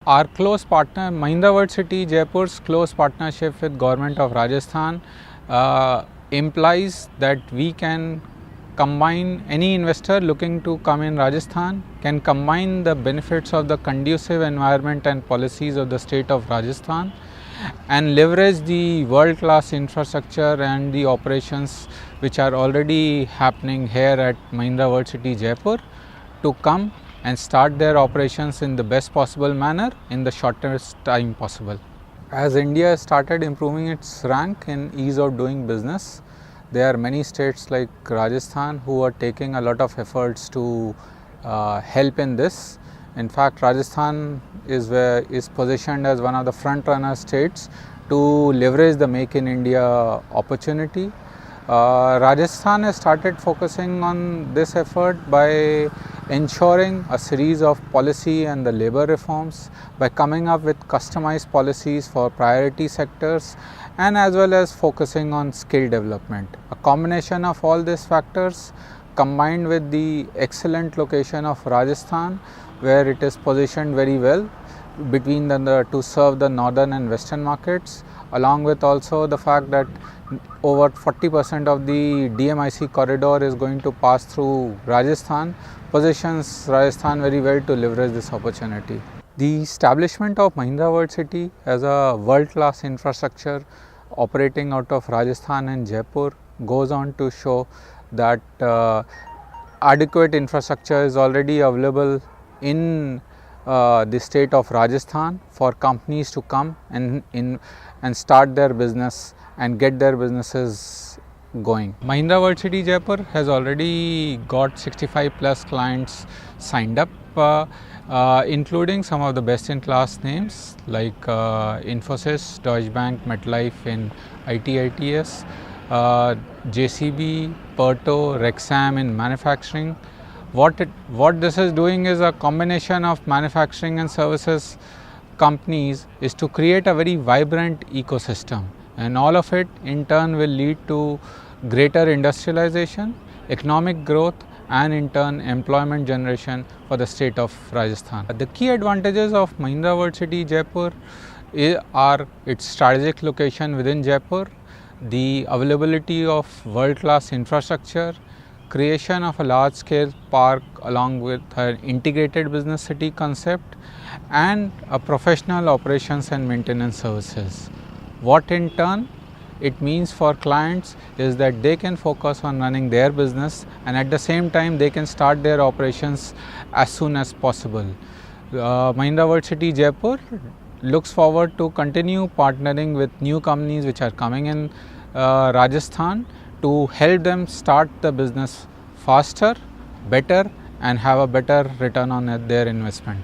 Our close partner, Mahindra World City Jaipur's close partnership with Government of Rajasthan implies that we can combine, any investor looking to come in Rajasthan can combine the benefits of the conducive environment and policies of the state of Rajasthan and leverage the world class infrastructure and the operations which are already happening here at Mahindra World City Jaipur to come and start their operations in the best possible manner in the shortest time possible. As India started improving its rank in ease of doing business, there are many states like Rajasthan who are taking a lot of efforts to help in this. In fact, Rajasthan is positioned as one of the front runner states to leverage the Make in India opportunity. Rajasthan has started focusing on this effort by ensuring a series of policy and the labor reforms, by coming up with customized policies for priority sectors and as well as focusing on skill development. A combination of all these factors combined with the excellent location of Rajasthan, where it is positioned very well between to serve the northern and western markets, along with also the fact that over 40% of the DMIC corridor is going to pass through Rajasthan, positions Rajasthan very well to leverage this opportunity. The establishment of Mahindra World City as a world class infrastructure operating out of Rajasthan and Jaipur goes on to show that adequate infrastructure is already available in the state of Rajasthan for companies to come and start their business and get their businesses going. Mahindra World City Jaipur has already got 65 plus clients signed up, including some of the best in class names like Infosys, Deutsche Bank, MetLife in ITITS, JCB, Perto, Rexam in manufacturing. What this is doing is a combination of manufacturing and services companies is to create a very vibrant ecosystem, and all of it in turn will lead to greater industrialization, economic growth and in turn employment generation for the state of Rajasthan. The key advantages of Mahindra World City Jaipur are its strategic location within Jaipur, the availability of world class infrastructure, creation of a large scale park along with an integrated business city concept and a professional operations and maintenance services. What in turn it means for clients is that they can focus on running their business and at the same time they can start their operations as soon as possible. Mahindra World City Jaipur looks forward to continue partnering with new companies which are coming in Rajasthan to help them start the business faster, better and have a better return on their investment.